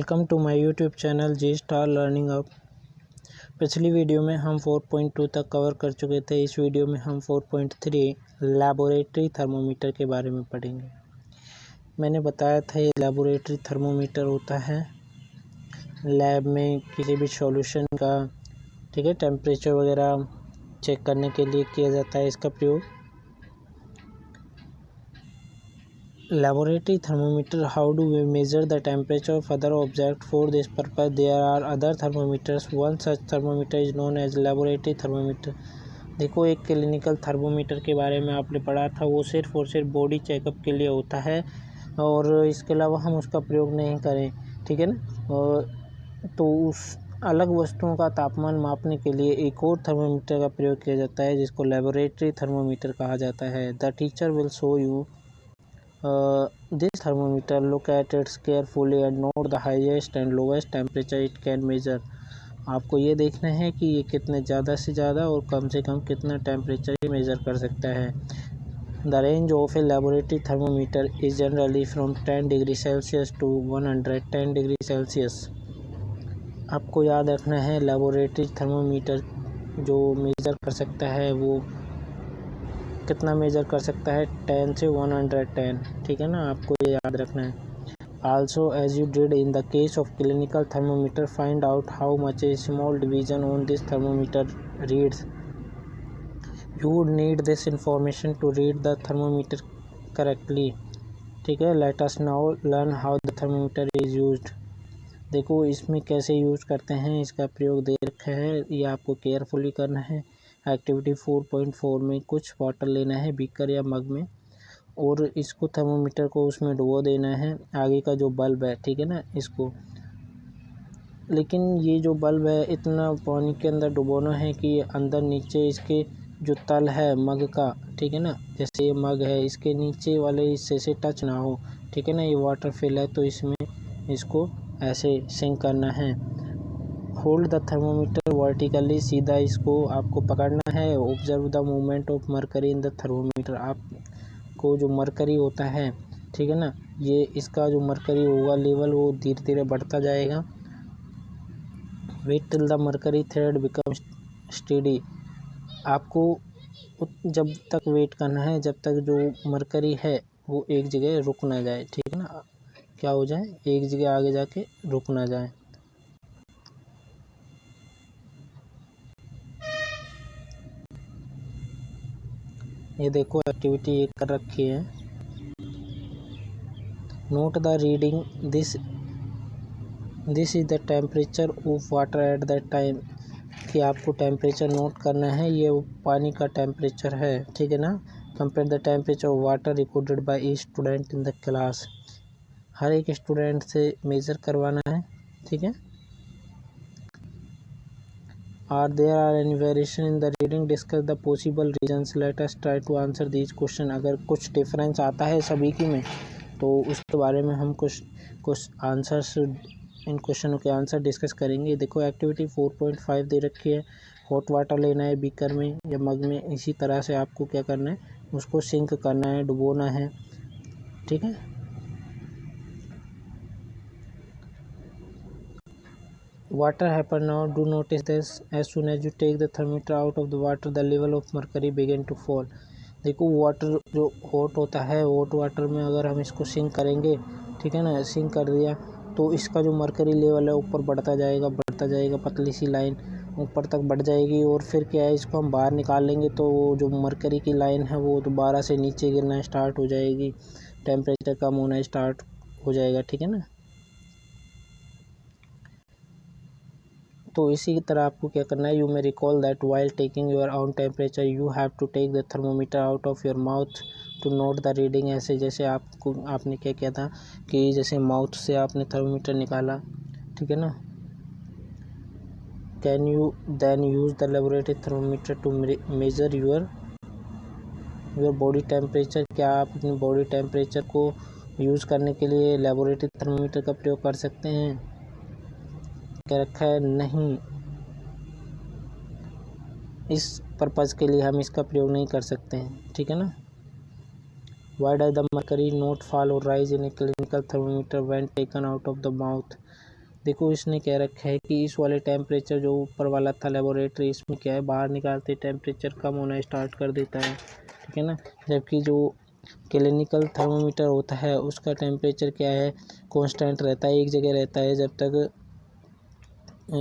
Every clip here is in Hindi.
Welcome to my YouTube channel G star learning up. पिछली वीडियो में हम 4.2 तक कवर कर चुके थे। इस वीडियो में हम 4.3 लैबोरेटरी थर्मोमीटर के बारे में पढ़ेंगे। मैंने बताया था ये लैबोरेटरी थर्मोमीटर होता है लैब में किसी भी सॉल्यूशन का टेम्परेचर वगैरह चेक करने के लिए किया जाता है इसका प्रयोग। Laboratory thermometer. How do we measure the temperature of other object? For this purpose, there are other thermometers. One such thermometer is known as laboratory thermometer. देखो, एक क्लिनिकल थर्मोमीटर के बारे में आपने पढ़ा था, वो सिर्फ और सिर्फ बॉडी चेकअप के लिए होता है और इसके अलावा हम उसका प्रयोग नहीं करें, ठीक है ना। तो उस अलग वस्तुओं का तापमान मापने के लिए एक और थर्मोमीटर का प्रयोग किया जाता है जिसको लेबोरेटरी थर्मोमीटर कहा जाता है। The teacher will show you this thermometer. Look at it carefully and note the highest and lowest temperature it can measure. आपको ये देखना है कि ये कितने ज़्यादा से ज़्यादा और कम से कम कितना टेम्परेचर मेज़र कर सकता है। The range of a laboratory thermometer is generally from 10 degree Celsius to 110 degree Celsius. आपको याद रखना है लेबोरेटरी थर्मोमीटर जो मेज़र कर सकता है वो कितना मेज़र कर सकता है, 10 से 110, ठीक है ना। आपको ये याद रखना है। Also, as you did in the case of clinical thermometer, find out how much a small division on this thermometer reads. You would need this information to read the thermometer correctly, ठीक है। Let us now learn how the thermometer is used. देखो, इसमें कैसे यूज़ करते हैं, इसका प्रयोग दे रखा है, ये आपको केयरफुली करना है। एक्टिविटी 4.4 में कुछ वाटर लेना है बीकर या मग में और इसको थर्मोमीटर को उसमें डुबो देना है, आगे का जो बल्ब है, ठीक है ना, इसको। लेकिन ये जो बल्ब है इतना पानी के अंदर डुबोना है कि ये अंदर नीचे इसके जो तल है मग का, ठीक है ना, जैसे ये मग है इसके नीचे वाले हिस्से से टच ना हो, ठीक है ना। ये वाटर फिल है तो इसमें इसको ऐसे सिंक करना है। होल्ड द थर्मोमीटर वर्टिकली, सीधा इसको आपको पकड़ना है। Observe the movement of mercury in the thermometer. आपको जो मरकरी होता है, ठीक है ना, ये इसका जो मरकरी होगा लेवल वो धीरे धीरे बढ़ता जाएगा। Wait till the mercury thread become steady. आपको जब तक वेट करना है जब तक जो मरकरी है वो एक जगह रुक ना जाए, ठीक है ना, क्या हो जाए, एक जगह आगे जाके रुक ना जाए। ये देखो एक्टिविटी एक कर रखी है। Note the reading, this is the temperature of water at that time. कि आपको टेम्परेचर नोट करना है, ये पानी का टेम्परेचर है, ठीक है ना। Compare the temperature of water recorded by each student in the class. हर एक स्टूडेंट से मेज़र करवाना है, ठीक है। Are there any variation in the reading? Discuss the possible reasons. Let us try to answer these question. अगर कुछ डिफरेंस आता है सभी की में तो उसके बारे में हम कुछ आंसर्स, इन क्वेश्चनों के आंसर डिस्कस करेंगे। देखो एक्टिविटी 4.5 दे रखी है। हॉट वाटर लेना है बीकर में या मग में, इसी तरह से आपको क्या करना है, उसको सिंक करना है, डुबोना है, ठीक है। Water happen now. Do notice this. As soon as you take the thermometer out of the water, the level of mercury begin to fall. देखो वाटर जो हॉट होता है, हॉट वाटर में अगर हम इसको सिंक करेंगे, ठीक है ना, सिंक कर दिया तो इसका जो मरकरी लेवल है ऊपर बढ़ता जाएगा, पतली सी लाइन ऊपर तक बढ़ जाएगी और फिर क्या है, इसको हम बाहर निकाल लेंगे तो वो जो मरकरी की लाइन है वो दोबारा से नीचे गिरना स्टार्ट हो जाएगी, टेम्परेचर कम होना स्टार्ट हो जाएगा, ठीक है ना। तो इसी की तरह आपको क्या करना है, you may recall that while taking your own temperature you have to take the thermometer out of your mouth to note the reading. ऐसे जैसे आपने क्या किया था कि जैसे माउथ से आपने थर्मोमीटर निकाला, ठीक है ना। Can you then use the laboratory thermometer to measure your body temperature. क्या आप अपनी बॉडी टेम्परेचर को यूज़ करने के लिए लेबोरेटरी थर्मोमीटर का प्रयोग कर सकते हैं? क्या रखा है, नहीं, इस पर्पज़ के लिए हम इसका प्रयोग नहीं कर सकते हैं, ठीक है ना। Why does the mercury not fall और rise in a clinical thermometer when taken out of the mouth. देखो इसने कह रखा है कि इस वाले टेम्परेचर जो ऊपर वाला था लेबोरेटरी, इसमें क्या है बाहर निकालते टेम्परेचर कम होना स्टार्ट कर देता है, ठीक है ना। जबकि जो क्लिनिकल थर्मोमीटर होता है उसका टेम्परेचर क्या है, कांस्टेंट रहता है, एक जगह रहता है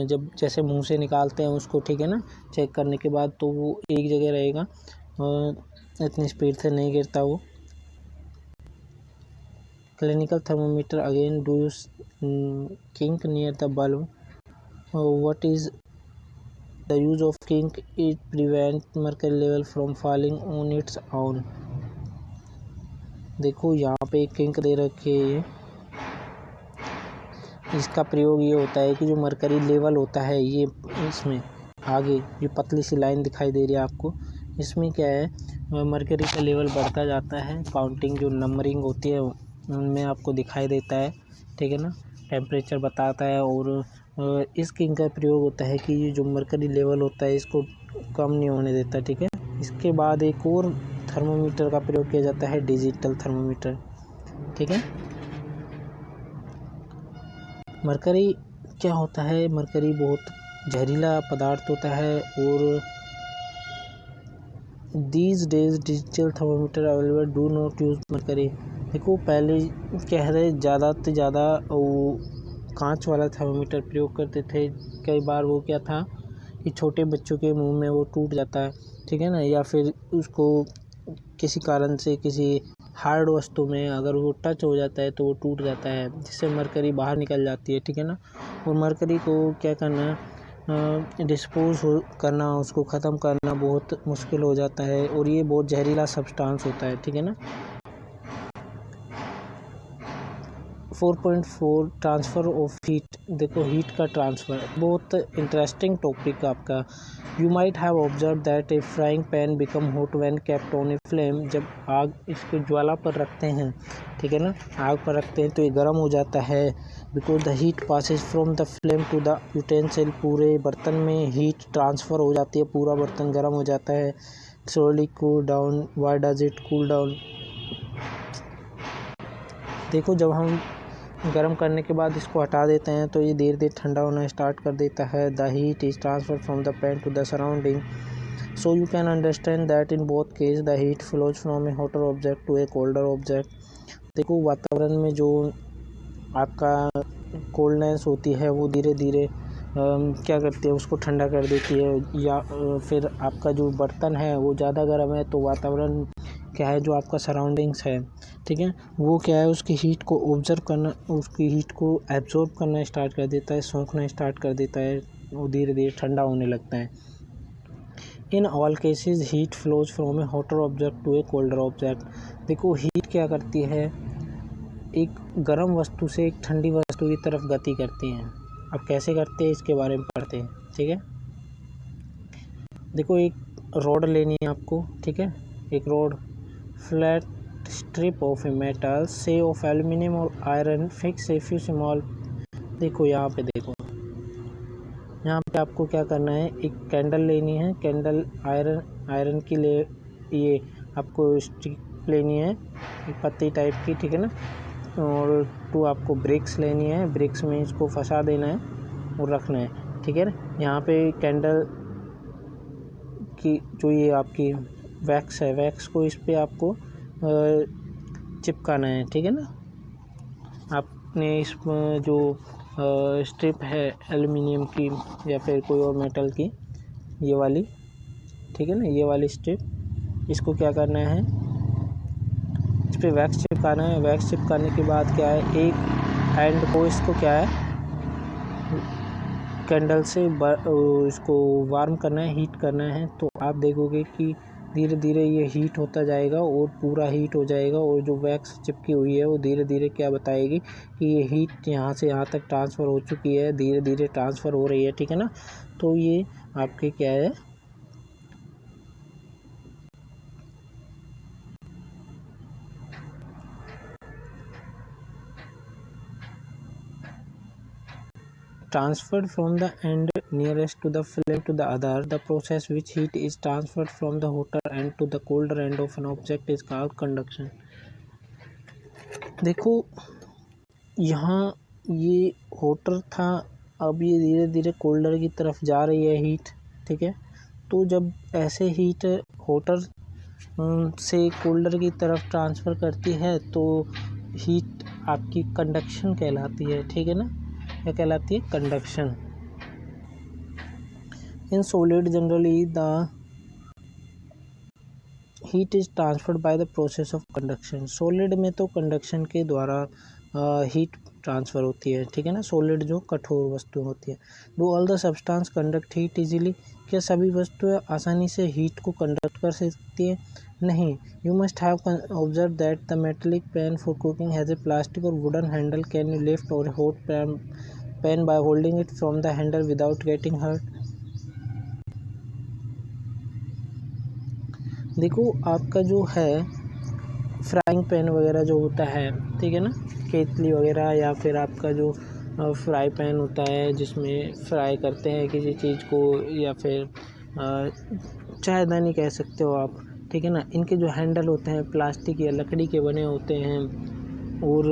जब जैसे मुंह से निकालते हैं उसको, ठीक है ना, चेक करने के बाद तो वो एक जगह रहेगा और इतनी स्पीड से नहीं गिरता वो। Clinical thermometer again do you kink near the bulb. What is the use of kink? It prevent mercury level from falling on its own. देखो यहाँ पे एक किंक दे रखी है, इसका प्रयोग ये होता है कि जो मरकरी लेवल होता है ये इसमें आगे ये पतली सी लाइन दिखाई दे रही है आपको, इसमें क्या है मरकरी का लेवल बढ़ता जाता है, काउंटिंग जो नंबरिंग होती है उनमें आपको दिखाई देता है, ठीक है ना, टेम्परेचर बताता है। और इस किंक का प्रयोग होता है कि ये जो मरकरी लेवल होता है इसको कम नहीं होने देता, ठीक है। इसके बाद एक और थर्मोमीटर का प्रयोग किया जाता है, डिजिटल थर्मोमीटर, ठीक है। मरकरी क्या होता है, मरकरी बहुत जहरीला पदार्थ होता है और these days digital thermometer available do not use mercury. देखो पहले कह रहे ज़्यादा से ज़्यादा वो कांच वाला थर्मोमीटर प्रयोग करते थे, कई बार वो क्या था कि छोटे बच्चों के मुंह में वो टूट जाता है, ठीक है ना, या फिर उसको किसी कारण से किसी हार्ड वस्तु में अगर वो टच हो जाता है तो वो टूट जाता है, जिससे मरकरी बाहर निकल जाती है, ठीक है ना। और मरकरी को क्या करना है, डिस्पोज करना, उसको ख़त्म करना बहुत मुश्किल हो जाता है और ये बहुत जहरीला सब्सटेंस होता है, ठीक है ना। 4.4 ट्रांसफ़र ऑफ हीट। देखो हीट का ट्रांसफ़र बहुत इंटरेस्टिंग टॉपिक आपका। You might have observe that A frying pan become hot when kept on a flame. जब आग इसको ज्वाला पर रखते हैं, ठीक है ना, आग पर रखते हैं तो ये गर्म हो जाता है, because the heat passes from the flame to the utensil. पूरे बर्तन में हीट ट्रांसफ़र हो जाती है, पूरा बर्तन गर्म हो जाता है। Slowly cool down. Why does it cool down? देखो जब हम गर्म करने के बाद इसको हटा देते हैं तो ये धीरे धीरे ठंडा होना स्टार्ट कर देता है। The heat is transfer from the pan to the surrounding, so you can understand that in both case the heat flows from a hotter object to a colder object. देखो वातावरण में जो आपका कोल्डनेस होती है वो धीरे धीरे क्या करती है, उसको ठंडा कर देती है, या फिर आपका जो बर्तन है वो ज़्यादा गर्म है तो वातावरण क्या है, जो आपका सराउंडिंग्स है, ठीक है, वो क्या है उसकी हीट को ऑब्जर्व करना, उसकी हीट को एब्जॉर्ब करना स्टार्ट कर देता है, सोखना स्टार्ट कर देता है, वो धीरे धीरे ठंडा होने लगता है। In all cases heat flows from a hotter object to a colder object. देखो हीट क्या करती है, एक गर्म वस्तु से एक ठंडी वस्तु की तरफ गति करती हैं। अब कैसे करते हैं इसके बारे में पढ़ते हैं, ठीक है। देखो एक रॉड लेनी है आपको, ठीक है, एक rod, flat strip of a metal से ऑफ एल्यूमिनियम और iron, fix a few small. देखो यहाँ पे देखो, यहाँ पे आपको क्या करना है, एक कैंडल लेनी है, कैंडल आयरन की ले, ये आपको स्टिक लेनी है एक पत्ती टाइप की, ठीक है ना, और 2 आपको ब्रिक्स लेनी है, ब्रिक्स में इसको फंसा देना है और रखना है, ठीक है ना। यहाँ पे कैंडल की जो ये आपकी वैक्स है, वैक्स को इस पे आपको चिपकाना है, ठीक है ना। आपने इस जो स्ट्रिप है एल्युमिनियम की या फिर कोई और मेटल की, ये वाली, ठीक है ना, ये वाली स्ट्रिप, इसको क्या करना है, इस पर वैक्स चिपकाना है। वैक्स चिपकाने के बाद क्या है, एक हैंड को इसको क्या है कैंडल से इसको वार्म करना है, हीट करना है, तो आप देखोगे कि धीरे धीरे ये हीट होता जाएगा और पूरा हीट हो जाएगा, और जो वैक्स चिपकी हुई है वो धीरे धीरे क्या बताएगी कि ये हीट यहाँ से यहाँ तक ट्रांसफ़र हो चुकी है, धीरे धीरे ट्रांसफ़र हो रही है, ठीक है ना। तो ये आपके क्या है, transferred from the end nearest to the flame to the other. The process which heat is transferred from the hotter end to the colder end of an object is called conduction. देखो यहाँ ये होटर था, अब ये धीरे धीरे कोल्डर की तरफ जा रही है हीट, ठीक है। तो जब ऐसे हीट होटर से कोल्डर की तरफ ट्रांसफ़र करती है तो हीट आपकी कंडक्शन कहलाती है, ठीक है ना। क्या कहलाती है? Conduction. In solid generally the heat is transferred by the process of conduction. Solid में तो कंडक्शन के द्वारा हीट ट्रांसफ़र होती है, ठीक है ना। सॉलिड जो कठोर वस्तु होती है। Do all the substance conduct heat easily? क्या सभी वस्तुएं आसानी से हीट को कंडक्ट कर सकती है? नहीं। You must have observe that the metallic pan for cooking has a plastic और wooden handle. Can you lift और hot pan by holding it from the handle without getting hurt? देखो आपका जो है फ्राइंग पैन वगैरह जो होता है, ठीक है ना, केतली वगैरह, या फिर आपका जो फ्राई पैन होता है जिसमें फ्राई करते हैं किसी चीज़ को, या फिर चायदानी कह सकते हो आप, ठीक है ना। इनके जो हैंडल होते हैं प्लास्टिक या लकड़ी के बने होते हैं, और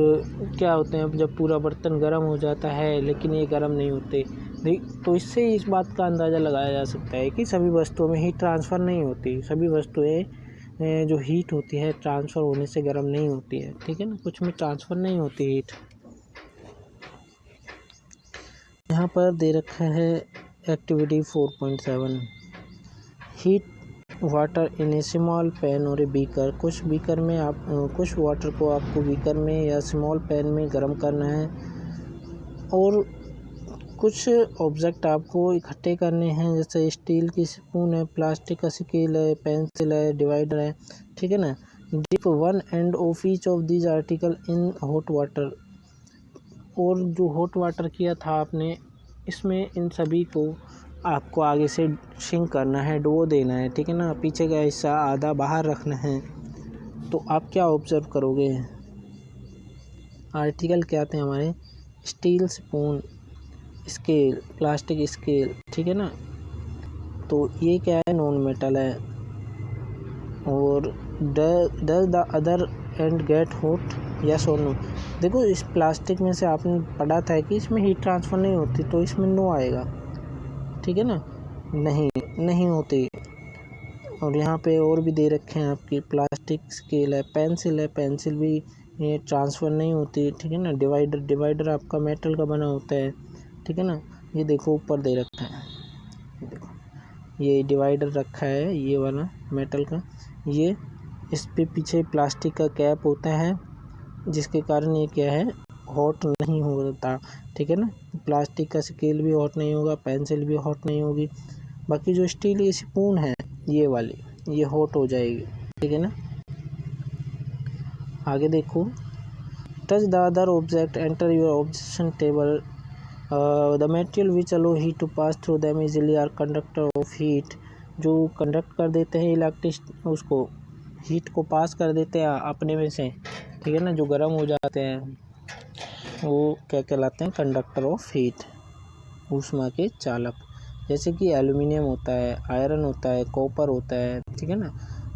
क्या होते हैं जब पूरा बर्तन गर्म हो जाता है लेकिन ये गर्म नहीं होते, तो इससे इस बात का अंदाज़ा लगाया जा सकता है कि सभी वस्तुओं में हीट ट्रांसफ़र नहीं होती। सभी वस्तुएं जो हीट होती है ट्रांसफ़र होने से गर्म नहीं होती है, ठीक है ना। कुछ में ट्रांसफ़र नहीं होती हीट। यहाँ पर दे रखा है activity 4.7, heat water in A small pan और ए बीकर। कुछ बीकर में आप कुछ वाटर को आपको बीकर में या स्मॉल पैन में गर्म करना है, और कुछ ऑब्जेक्ट आपको इकट्ठे करने हैं, जैसे स्टील की स्पून है, प्लास्टिक का स्केल है, पेंसिल है, डिवाइडर है, ठीक है ना। Dip one end of each of these article in hot water. और जो हॉट वाटर किया था आपने, इसमें इन सभी को आपको आगे से शिंक करना है, डुबो देना है, ठीक है ना। पीछे का हिस्सा आधा बाहर रखना है। तो आप क्या ऑब्जर्व करोगे? आर्टिकल क्या आते हैं हमारे? Steel spoon, scale, plastic scale, ठीक है ना। तो ये क्या है? नॉन मेटल है। और does the other and get hot? Yes और नो? देखो इस प्लास्टिक में से आपने पढ़ा था कि इसमें हीट ट्रांसफ़र नहीं होती, तो इसमें नो आएगा, ठीक है ना। नहीं होती। और यहाँ पे और भी दे रखे हैं आपकी प्लास्टिक स्केल है, पेंसिल भी ये ट्रांसफ़र नहीं होती, ठीक है ना। डिवाइडर आपका मेटल का बना होता है, ठीक है ना। ये देखो ऊपर दे रखा है, देखो ये डिवाइडर रखा है, ये वाला मेटल का। ये इस पे पीछे प्लास्टिक का कैप होता है, जिसके कारण ये क्या है? हॉट नहीं होता, ठीक है ना। प्लास्टिक का स्केल भी हॉट नहीं होगा, पेंसिल भी हॉट नहीं होगी। बाकी जो स्टील की स्पून है ये वाली, ये हॉट हो जाएगी, ठीक है ना। आगे देखो, touch the other object enter your objection table. The material which allow heat to pass through them easily are conductor of heat. जो कंडक्ट कर देते हैं इलेक्ट्रिक, उसको हीट को पास कर देते हैं अपने में से, ठीक है ना। जो गर्म हो जाते हैं वो क्या कहलाते हैं? कंडक्टर ऑफ हीट, ऊष्मा के चालक। जैसे कि एल्युमिनियम होता है, आयरन होता है, कॉपर होता है, ठीक है ना।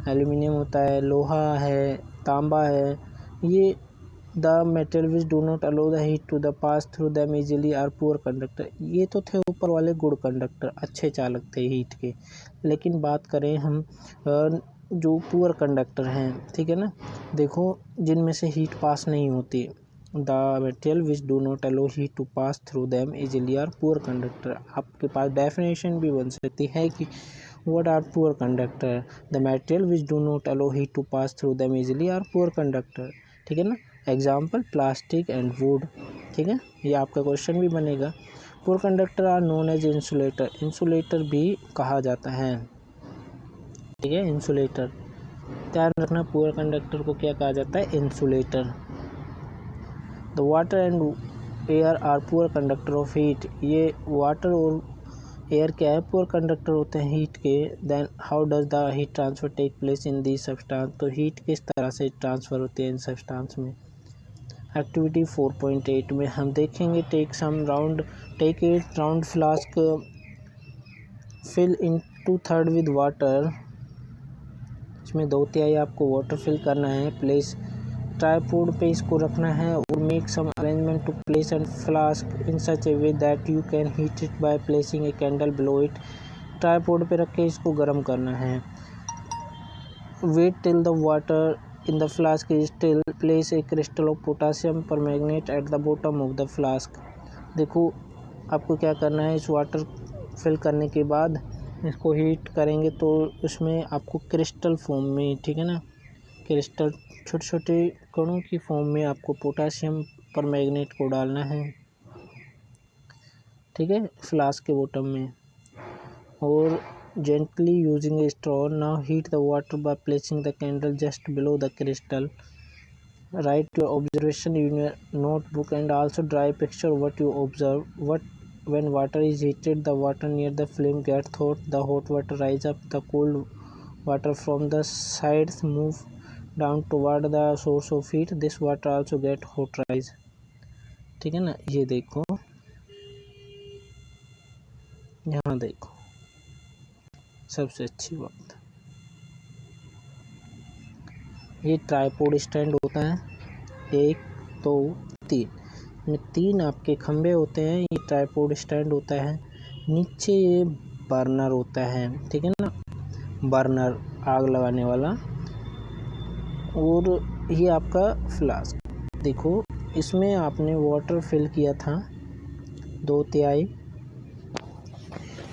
एल्युमिनियम होता है, लोहा है, तांबा है। ये the metal which do not allow the heat to the pass through them easily are poor conductor. ये तो थे ऊपर वाले गुड कंडक्टर, अच्छे चालक थे हीट के। लेकिन बात करें हम जो पुअर कंडक्टर हैं, ठीक है ना। देखो जिनमें से हीट पास नहीं होती, the material which do not allow heat to pass through them easily are poor conductor. आपके पास डेफिनेशन भी बन सकती है कि what are poor conductor? The material which do not allow heat to pass through them easily are poor conductor, ठीक है ना। एग्जाम्पल प्लास्टिक एंड वुड, ठीक है। ये आपका क्वेश्चन भी बनेगा। Poor conductor are known as insulator. Insulator भी कहा जाता है, ठीक है। इंसुलेटर, ध्यान रखना, पुअर कंडक्टर को क्या कहा जाता है? Insulator. The water and air are poor conductor of heat. ये वाटर और एयर क्या है? पुअर कंडक्टर होते हैं हीट के। Then how does the heat transfer take place in the substance. तो हीट किस तरह से ट्रांसफ़र होती है इन सब्सटेंस में? एक्टिविटी 4.8 में हम देखेंगे, take a round flask, fill in 2/3 with water. इसमें 2/3 आपको वाटर फिल करना है। प्लेस ट्राईपोड पे इसको रखना है और make some arrangement to place and flask in such a way that you can heat it by placing a candle below it. Tripod पे रख के इसको गर्म करना है। Wait till the water in the flask is still, place a crystal of potassium permanganate at the bottom of the flask. देखो आपको क्या करना है, इस वाटर फिल करने के बाद इसको हीट करेंगे तो उसमें आपको क्रिस्टल फॉर्म में, ठीक है ना, क्रिस्टल छोटे छोटे कणों की फॉर्म में आपको पोटासियम परमैंगनेट को डालना है, ठीक है, फ्लास्क के बॉटम में। और gently using A straw now heat the water by placing the candle just below the crystal. Right your observation in your notebook and also draw a picture what you observe. What when water is heated, the water near the flame gets hot, the hot water rise up, the cold water from the sides move down toward the source of heat, this water also get hot rise, ठीक है ना। ये देखो, यहाँ देखो सबसे अच्छी बात, ये ट्राईपोड स्टैंड होता है, 1 2 3 में 3 आपके खंबे होते हैं। ये ट्राईपोड स्टैंड होता है, नीचे ये बर्नर होता है, ठीक है ना, बर्नर आग लगाने वाला। और ये आपका फ्लास्क, देखो इसमें आपने वाटर फिल किया था 2/3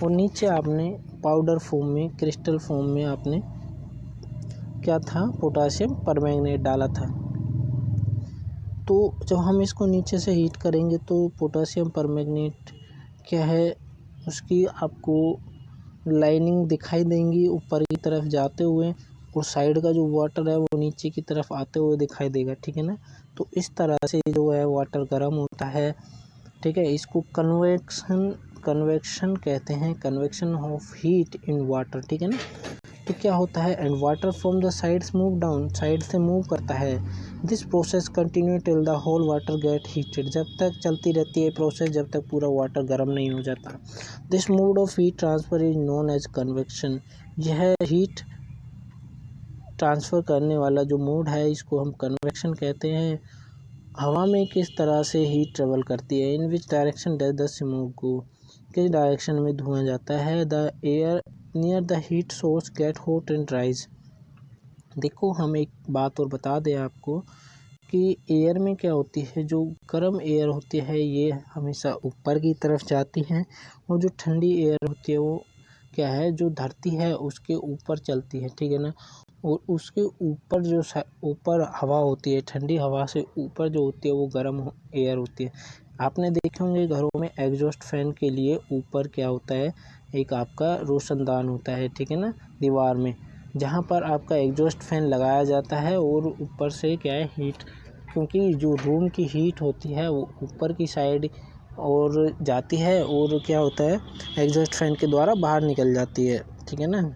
और नीचे आपने पाउडर फॉर्म में, क्रिस्टल फॉर्म में आपने क्या था, पोटासियम परमैंगनेट डाला था। तो जब हम इसको नीचे से हीट करेंगे तो पोटासियम परमैंगनेट क्या है, उसकी आपको लाइनिंग दिखाई देंगी ऊपर की तरफ जाते हुए, और साइड का जो वाटर है वो नीचे की तरफ आते हुए दिखाई देगा, ठीक है ना। तो इस तरह से जो है वाटर गर्म होता है, ठीक है। इसको कन्वेक्शन कहते हैं, convection of heat in water, ठीक है ना। तो क्या होता है, and water from the sides move down, side से मूव करता है। This process continue till the whole water get heated, जब तक चलती रहती है प्रोसेस, जब तक पूरा वाटर गर्म नहीं हो जाता। This mode of heat transfer is known as convection. यह हीट ट्रांसफ़र करने वाला जो मोड है इसको हम कन्वेक्शन कहते हैं। हवा में किस तरह से हीट ट्रेवल करती है, in which direction does the smoke go, किस डायरेक्शन में धुआं जाता है। The air near the heat source get hot and rise. देखो हम एक बात और बता दें आपको कि एयर में क्या होती है, जो गर्म एयर होती है ये हमेशा ऊपर की तरफ जाती है, और जो ठंडी एयर होती है वो क्या है, जो धरती है उसके ऊपर चलती है, ठीक है ना। और उसके ऊपर जो ऊपर हवा होती है, ठंडी हवा से ऊपर जो होती है वो गर्म एयर होती है। आपने देखे होंगे घरों में एग्जॉस्ट फैन के लिए ऊपर क्या होता है, एक आपका रोशनदान होता है, ठीक है ना, दीवार में, जहाँ पर आपका एग्जॉस्ट फैन लगाया जाता है और ऊपर से क्या है हीट, क्योंकि जो रूम की हीट होती है वो ऊपर की साइड और जाती है और क्या होता है एग्जॉस्ट फैन के द्वारा बाहर निकल जाती है, ठीक है ना।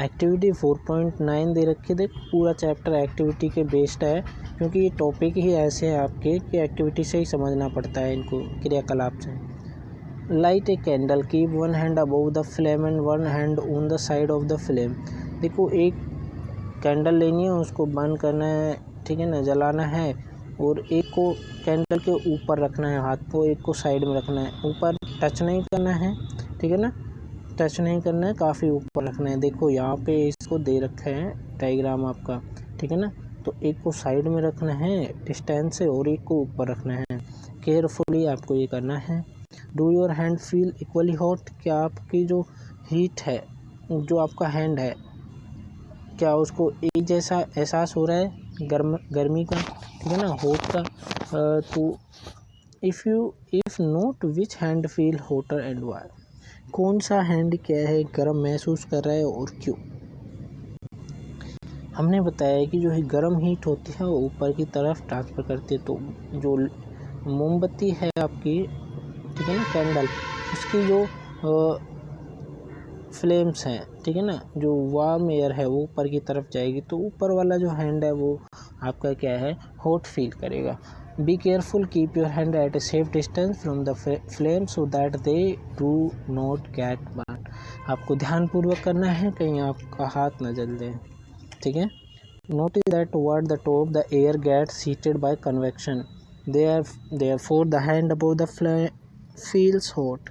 एक्टिविटी 4.9 दे रखी, देख पूरा चैप्टर एक्टिविटी के बेस्ड है, क्योंकि ये टॉपिक ही ऐसे हैं आपके कि एक्टिविटी से ही समझना पड़ता है इनको, क्रियाकलाप से। Light a candle, keep one hand above the flame and one hand on the side of the flame. देखो एक कैंडल लेनी है, उसको बंद करना है, ठीक है ना, जलाना है, और एक को कैंडल के ऊपर रखना है हाथ को, एक को साइड में रखना है, ऊपर टच नहीं करना है, ठीक है ना, टच नहीं करना है, काफ़ी ऊपर रखना है। देखो यहाँ पे इसको दे रखा है डायग्राम आपका, ठीक है ना। तो एक को साइड में रखना है डिस्टेंस से और एक को ऊपर रखना है, केयरफुली आपको ये करना है। Do your hand feel equally hot, क्या आपकी जो हीट है, जो आपका हैंड है, क्या उसको एक जैसा एहसास हो रहा है गर्मी का, ठीक है ना, हॉट का। तो if note which hand feel hotter and why, कौन सा हैंड क्या है गर्म महसूस कर रहा है और क्यों। हमने बताया कि जो गर्म हीट होती है वो ऊपर की तरफ ट्रांसफ़र करती है। तो जो मोमबत्ती है आपकी, ठीक है ना, कैंडल, उसकी जो फ्लेम्स हैं, ठीक है ना, जो वार्म एयर है वो ऊपर की तरफ जाएगी, तो ऊपर वाला जो हैंड है वो आपका क्या है, हॉट फील करेगा। Be careful, keep your hand eight a safe distance from the flame so that they do not gate burn. आपको ध्यानपूर्वक करना है, कहीं आपका हाथ न जल जाए, ठीक है। Notice that toward the top the air gets heated by convection, therefore the hand above the flame feels hot.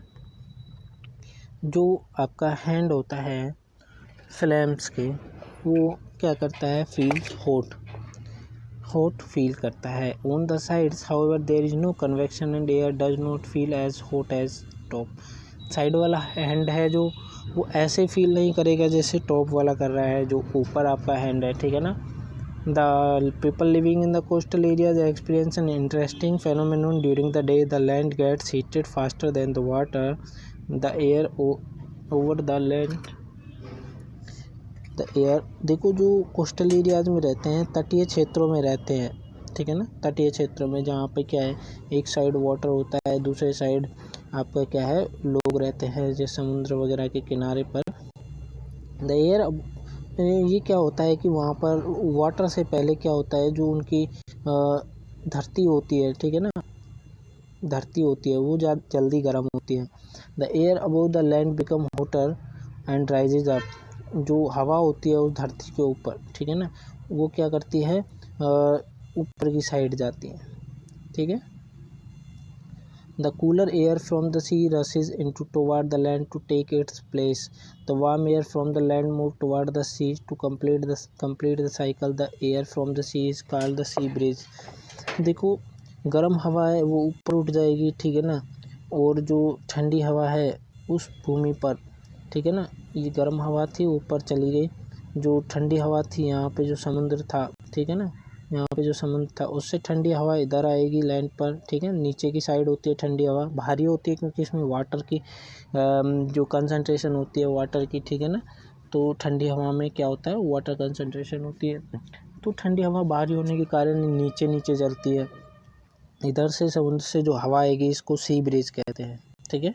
जो आपका हैंड होता है फ्लेम्स के, वो क्या करता है, फील्स हॉट फील करता है। On the sides however there is no convection and air does not feel as hot as top. Side वाला हैंड है जो, वो ऐसे फील नहीं करेगा जैसे टॉप वाला कर रहा है, जो ऊपर आपका हैंड है, ठीक है ना। The people living in the coastal areas experience an interesting phenomenon during the day. The land gets heated faster than the water, the air over the land the air. देखो, जो कोस्टल एरियाज में रहते हैं, तटीय क्षेत्रों में रहते हैं, ठीक है ना, तटीय क्षेत्रों में जहाँ पे क्या है, एक साइड वाटर होता है, दूसरे साइड आपका क्या है, लोग रहते हैं, जैसे समुद्र वगैरह के किनारे पर। द एयर, ये क्या होता है कि वहाँ पर वाटर से पहले क्या होता है, जो उनकी धरती होती है, ठीक है ना, धरती होती है, वो जल्दी गर्म होती है। The air above the land become voter and rises up. जो हवा होती है उस धरती के ऊपर, ठीक है ना, वो क्या करती है, ऊपर की साइड जाती है, ठीक है। The cooler air from the sea rushes into toward the land to take its place. The warm air from the land move toward the sea to complete the cycle. The air from the sea is called the sea breeze. देखो, गर्म हवा है वो ऊपर उठ जाएगी, ठीक है ना, और जो ठंडी हवा है उस भूमि पर, ठीक है ना, ये गर्म हवा थी ऊपर चली गई, जो ठंडी हवा थी यहाँ पे जो समुद्र था, ठीक है ना, यहाँ पे जो समुद्र था उससे ठंडी हवा इधर आएगी लैंड पर, ठीक है। नीचे की साइड होती है ठंडी हवा, भारी होती है क्योंकि इसमें वाटर की जो कंसंट्रेशन होती है वाटर की, ठीक है ना, तो ठंडी हवा में क्या होता है, वाटर कंसंट्रेशन होती है, तो ठंडी हवा भारी होने के कारण नीचे नीचे चलती है। इधर से समुद्र से जो हवा आएगी इसको सी ब्रीज कहते हैं, ठीक है,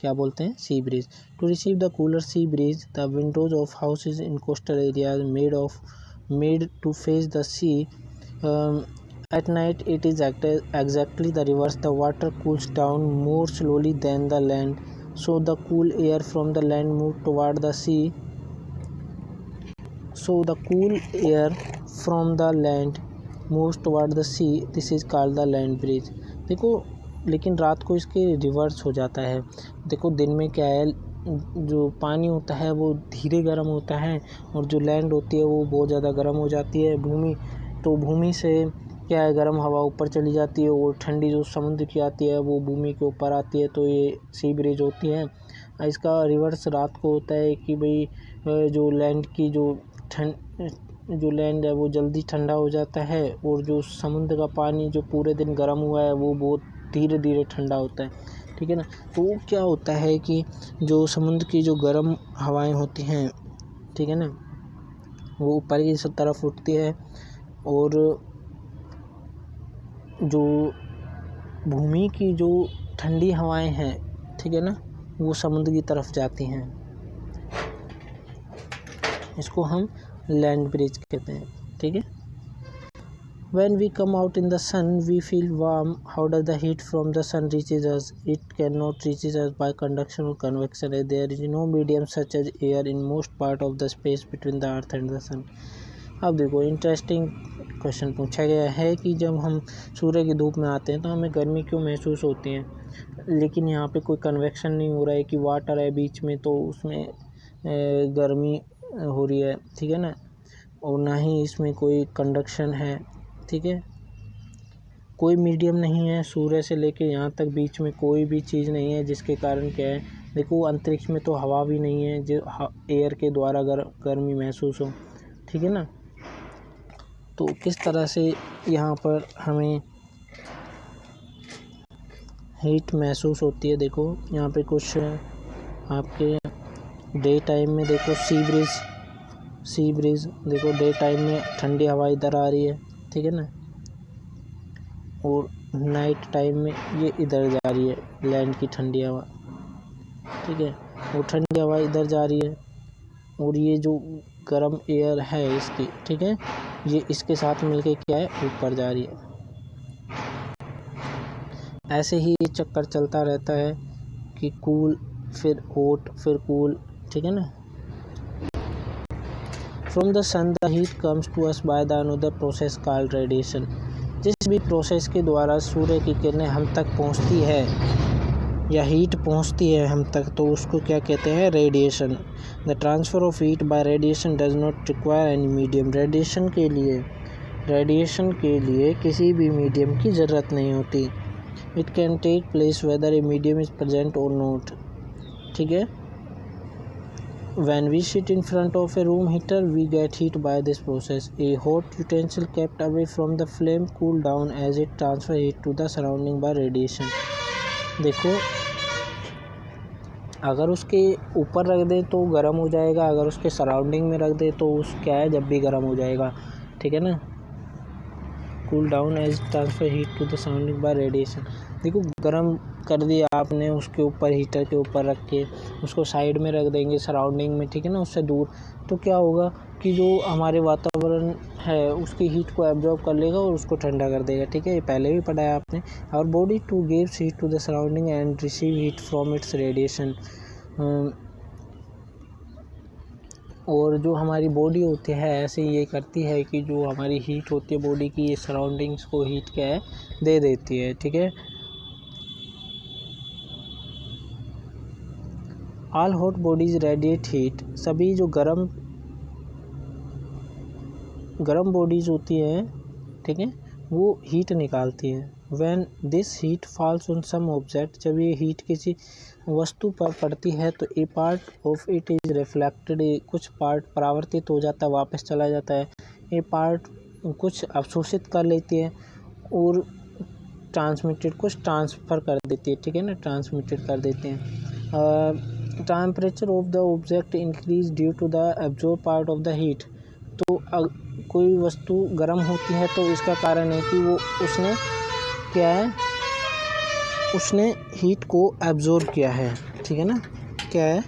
क्या बोलते हैं, sea breeze. To receive the cooler sea breeze the windows of houses in coastal areas made to face the sea. At night it is exactly the reverse. The water cools down more slowly than the land, so the cool air from the land moves toward the sea. So the cool air from the land moves toward the sea. This is called the land breeze. देखो, लेकिन रात को इसके रिवर्स हो जाता है। देखो, दिन में क्या है, जो पानी होता है वो धीरे गर्म होता है, और जो लैंड होती है वो बहुत ज़्यादा गर्म हो जाती है, भूमि, तो भूमि से क्या है, गर्म हवा ऊपर चली जाती है, और ठंडी जो समुद्र की आती है वो भूमि के ऊपर आती है, तो ये सी ब्रीज होती है। इसका रिवर्स रात को होता है कि भाई जो लैंड की जो लैंड है वो जल्दी ठंडा हो जाता है, और जो समुद्र का पानी जो पूरे दिन गर्म हुआ है वो बहुत धीरे धीरे ठंडा होता है, ठीक है ना। तो वो क्या होता है कि जो समुद्र की जो गर्म हवाएं होती हैं, ठीक है ना, वो ऊपर की तरफ उठती है, और जो भूमि की जो ठंडी हवाएं हैं, ठीक है ना, वो समुद्र की तरफ जाती हैं। इसको हम लैंड ब्रिज कहते हैं, ठीक है। When we come out in the sun, we feel warm. How does the heat from the sun reaches us? It cannot reaches us by conduction or convection. There is no medium such as air in most part of the space between the earth and the sun. अब देखो, इंटरेस्टिंग क्वेश्चन पूछा गया है कि जब हम सूर्य की धूप में आते हैं तो हमें गर्मी क्यों महसूस होती है, लेकिन यहाँ पे कोई कन्वेक्शन नहीं हो रहा है कि वाटर है बीच में तो उसमें गर्मी हो रही है, ठीक है ना, और ना ही इसमें कोई कंडक्शन है, ठीक है, कोई मीडियम नहीं है, सूर्य से लेके यहाँ तक बीच में कोई भी चीज़ नहीं है, जिसके कारण क्या है, देखो अंतरिक्ष में तो हवा भी नहीं है जो एयर के द्वारा गर्मी महसूस हो, ठीक है ना। तो किस तरह से यहाँ पर हमें हीट महसूस होती है, देखो यहाँ पे कुछ आपके डे टाइम में देखो सी ब्रीज देखो, डे टाइम में ठंडी हवा इधर आ रही है, ठीक है ना, और नाइट टाइम में ये इधर जा रही है लैंड की ठंडी हवा, ठीक है, वो ठंडी हवा इधर जा रही है, और ये जो गर्म एयर है इसकी, ठीक है, ये इसके साथ मिलके क्या है, ऊपर जा रही है। ऐसे ही चक्कर चलता रहता है कि कूल फिर हॉट फिर कूल, ठीक है ना। From the sun the heat comes to us by the another process called radiation. जिस भी प्रोसेस के द्वारा सूर्य की किरणें हम तक पहुंचती है या हीट पहुंचती है हम तक, तो उसको क्या कहते हैं, radiation. The transfer of heat by radiation does not require any medium. Radiation के लिए किसी भी मीडियम की ज़रूरत नहीं होती। It can take place whether a medium is present और नॉट। ठीक है। When we sit in front of a room heater, we get heat by this process. A hot utensil kept away from the flame cool down as it transfer heat to the surrounding by radiation. देखो, अगर उसके ऊपर रख दे तो गर्म हो जाएगा, अगर उसके सराउंडिंग में रख दे तो उस क्या है, जब भी गर्म हो जाएगा। ठीक है ना। Cool down as transfer heat to the surrounding by radiation. देखो, गर्म कर दिया आपने उसके ऊपर, हीटर के ऊपर रख के उसको साइड में रख देंगे सराउंडिंग में, ठीक है ना, उससे दूर, तो क्या होगा कि जो हमारे वातावरण है उसकी हीट को एब्जॉर्ब कर लेगा और उसको ठंडा कर देगा। ठीक है, ये पहले भी पढ़ा है आपने। और body too gives heat to the surrounding and receive heat from its radiation. और जो हमारी बॉडी होती है ऐसे ये करती है कि जो हमारी हीट होती है बॉडी की, ये सराउंडिंग्स को हीट क्या है, दे देती है। ठीक है। All hot bodies radiate heat. सभी जो गरम बॉडीज होती हैं, ठीक है, वो हीट निकालती है। When this heat falls on some object, जब ये हीट किसी वस्तु पर पड़ती है तो a part of it is reflected, कुछ पार्ट परावर्तित हो जाता है, वापस चला जाता है। ए पार्ट कुछ अवशोषित कर लेती है और ट्रांसमिटेड कुछ ट्रांसफ़र कर देती है। ठीक है ना, ट्रांसमिटेड कर देते हैं। Temperature of the object increase due to the absorb part of the heat. तो कोई वस्तु गर्म होती है तो इसका कारण है कि वो उसने क्या है, उसने हीट को एब्जॉर्ब किया है। ठीक है ना, क्या है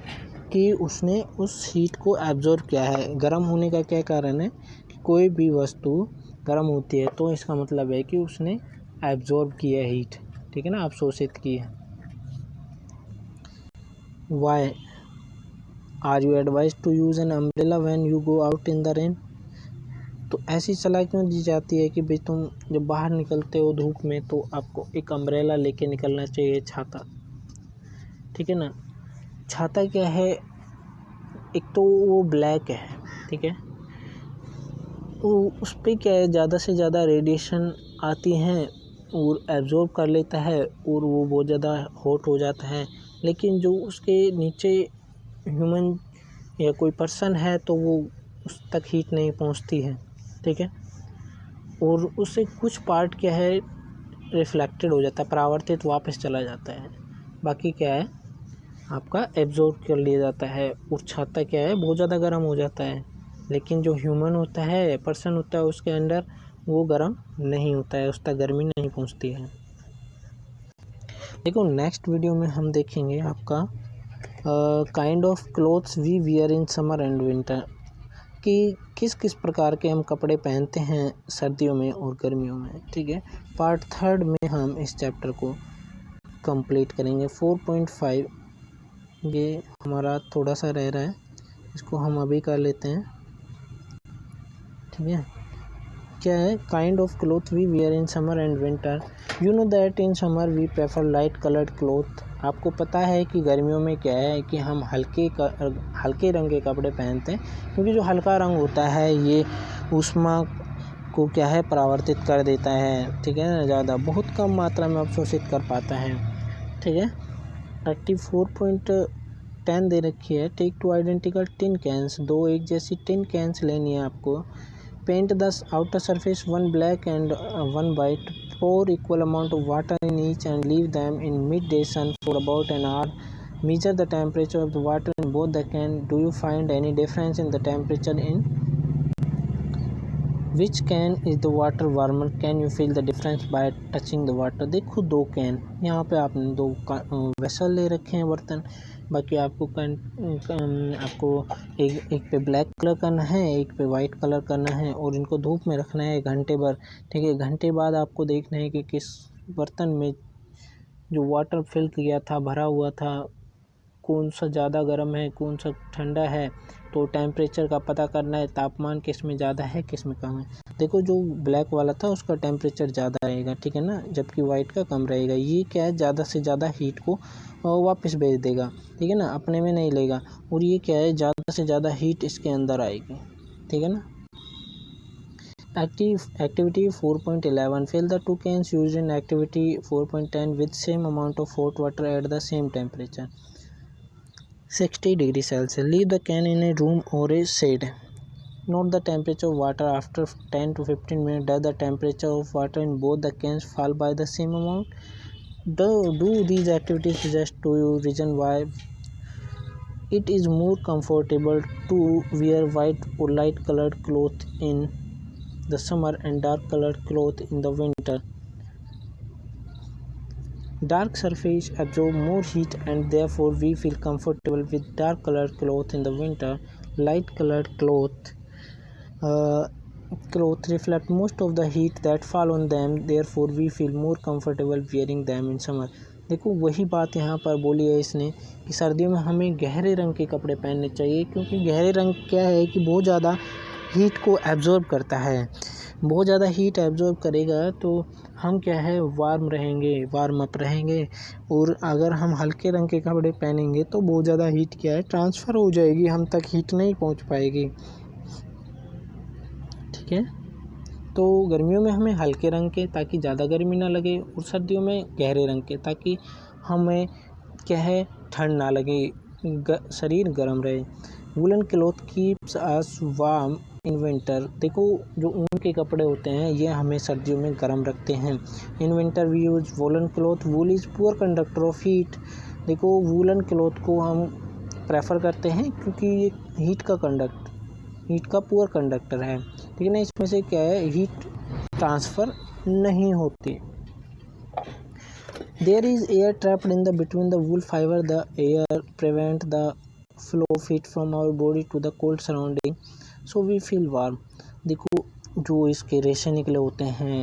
कि उसने उस हीट को एब्जॉर्ब किया है। गर्म होने का क्या कारण है कि कोई भी वस्तु गर्म होती है तो इसका मतलब है कि उसने एब्जॉर्ब की है हीट। ठीक है ना, अवशोषित की है। Why are you advised to use an umbrella when you go out in the rain? तो ऐसी सलाह क्यों दी जाती है कि भाई तुम जब बाहर निकलते हो धूप में तो आपको एक अम्ब्रेला लेके निकलना चाहिए, छाता। ठीक है ना। छाता क्या है, एक तो वो ब्लैक है, ठीक है, वो उस पर क्या है, ज़्यादा से ज़्यादा रेडिएशन आती हैं और एब्जॉर्ब कर लेता है और वो बहुत ज़्यादा हॉट हो जाता है। लेकिन जो उसके नीचे ह्यूमन या कोई पर्सन है तो वो उस तक हीट नहीं पहुंचती है। ठीक है। और उससे कुछ पार्ट क्या है, रिफ्लेक्टेड हो जाता है, परावर्तित वापस चला जाता है। बाकी क्या है, आपका एब्जॉर्ब कर लिया जाता है। और छाता क्या है, बहुत ज़्यादा गर्म हो जाता है। लेकिन जो ह्यूमन होता है, पर्सन होता है, उसके अंदर वो गर्म नहीं होता है, उस तक गर्मी नहीं पहुंचती है। देखो, नेक्स्ट वीडियो में हम देखेंगे आपका kind of clothes we wear in summer and winter, कि किस किस प्रकार के हम कपड़े पहनते हैं सर्दियों में और गर्मियों में। ठीक है। पार्ट 3 में हम इस चैप्टर को कंप्लीट करेंगे। 4.5 ये हमारा थोड़ा सा रह रहा है, इसको हम अभी कर लेते हैं। ठीक है। क्या है, kind of cloth we wear in summer and winter. You know that in summer we prefer light coloured cloth. आपको पता है कि गर्मियों में क्या है कि हम हल्के रंग के कपड़े पहनते हैं, क्योंकि जो हल्का रंग होता है ये ऊष्मा को क्या है, परावर्तित कर देता है। ठीक है ना, ज़्यादा बहुत कम मात्रा में अवशोषित कर पाता है। ठीक है। 34.10 दे रखी है। Take 2 identical tin cans. 2 एक जैसी टिन कैंस लेनी है आपको। Paint the outer surface one black and one white. Pour equal amount of water in each and leave them in midday sun for about an hour. Measure the temperature of the water in both the can. Do you find any difference in the temperature in which can is the water warmer? Can you feel the difference by touching the water? देखो, 2 कैन यहाँ पे आपने 2 वेसल ले रखे हैं, बर्तन। बाकी आपको एक पे ब्लैक कलर करना है, एक पे वाइट कलर करना है और इनको धूप में रखना है घंटे भर। ठीक है। घंटे बाद आपको देखना है कि किस बर्तन में जो वाटर फिल किया था, भरा हुआ था, कौन सा ज़्यादा गर्म है कौन सा ठंडा है, तो टेम्परेचर का पता करना है, तापमान किस में ज़्यादा है किस में कम है। देखो जो ब्लैक वाला था उसका टेम्परेचर ज़्यादा रहेगा, ठीक है ना, जबकि वाइट का कम रहेगा। ये क्या है, ज़्यादा से ज़्यादा हीट को वापस भेज देगा, ठीक है ना, अपने में नहीं लेगा। और ये क्या है, ज़्यादा से ज़्यादा हीट इसके अंदर आएगी, ठीक है ना। Activity 4.11 fill the two cans used in activity 4.10 with same amount of hot water at the same temperature 60 degrees Celsius. Leave the can in a room or a shade. Note the temperature of water after 10 to 15 minutes. Does the temperature of water in both the cans fall by the same amount? Do these activities suggest to you reason why it is more comfortable to wear white or light colored clothes in the summer and dark colored cloth in the winter? Dark surface absorb more heat and therefore we feel comfortable with dark colored cloth in the winter. Light colored cloth reflect most of the heat that fall on them, therefore we feel more comfortable wearing them in summer. देखो वही बात यहाँ पर बोली है इसने कि सर्दियों में हमें गहरे रंग के कपड़े पहनने चाहिए, क्योंकि गहरे रंग क्या है कि बहुत ज़्यादा हीट को एब्जॉर्ब करता है। बहुत ज़्यादा हीट एब्जॉर्ब करेगा तो हम क्या है, वार्म अप रहेंगे। और अगर हम हल्के रंग के कपड़े पहनेंगे तो बहुत ज़्यादा हीट क्या है, ट्रांसफ़र हो जाएगी, हम तक हीट नहीं पहुंच पाएगी, ठीक है। तो गर्मियों में हमें हल्के रंग के ताकि ज़्यादा गर्मी ना लगे, और सर्दियों में गहरे रंग के ताकि हमें क्या है, ठंड ना लगे, शरीर गर्म रहे। Woollen cloth keeps us warm in winter. देखो जो ऊन के कपड़े होते हैं ये हमें सर्दियों में गर्म रखते हैं। In winter we use woollen cloth. Wool is poor conductor of heat. देखो वुलन क्लॉथ को हम प्रेफर करते हैं क्योंकि ये हीट का पुअर कंडक्टर है, ठीक है ना। इसमें से क्या है, हीट ट्रांसफ़र नहीं होती। There is air trapped in between the wool fiber. The air prevent the flow of heat from our body to the cold surrounding, so we feel warm. देखो जो इसके रेशे निकले होते हैं,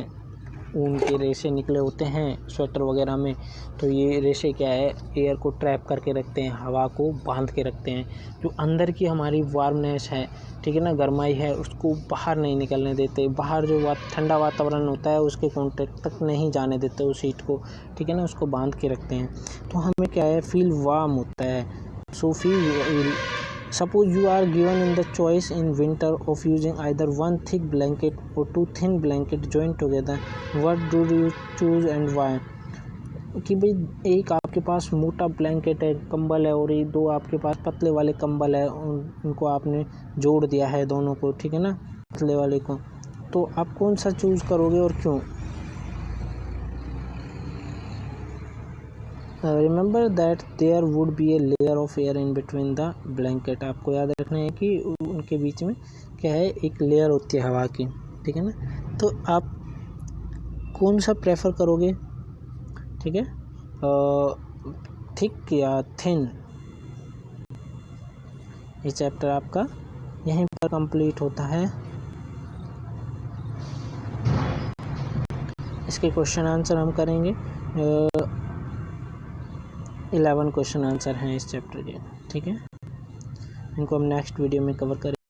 ऊन के रेशे निकले होते हैं स्वेटर वगैरह में, तो ये रेशे क्या है, एयर को ट्रैप करके रखते हैं, हवा को बांध के रखते हैं। जो अंदर की हमारी वार्मनेस है, ठीक है ना, गर्माई है, उसको बाहर नहीं निकलने देते। बाहर जो ठंडा वातावरण होता है उसके कांटेक्ट तक नहीं जाने देते उस हीट को, ठीक है ना, उसको बांध के रखते हैं। तो हमें क्या है, फील वार्म होता है। So feel Suppose you are given in the choice in winter of using either one thick blanket or two thin blankets joined together. What do you choose and why? कि भाई एक आपके पास मोटा ब्लैंकेट है, कंबल है, और ये दो आपके पास पतले वाले कंबल है, उनको आपने जोड़ दिया है दोनों को, ठीक है ना, पतले वाले को, तो आप कौन सा चूज़ करोगे और क्यों? Remember that there would be a layer of air in between the blanket. आपको याद रखना है कि उनके बीच में क्या है, एक लेयर होती है हवा की, ठीक है ना। तो आप कौन सा प्रेफर करोगे, ठीक है, थिक या थिन? ये चैप्टर आपका यहीं पर कंप्लीट होता है। इसके क्वेश्चन आंसर हम करेंगे, 11 क्वेश्चन आंसर हैं इस चैप्टर के, ठीक है। इनको हम नेक्स्ट वीडियो में कवर करेंगे।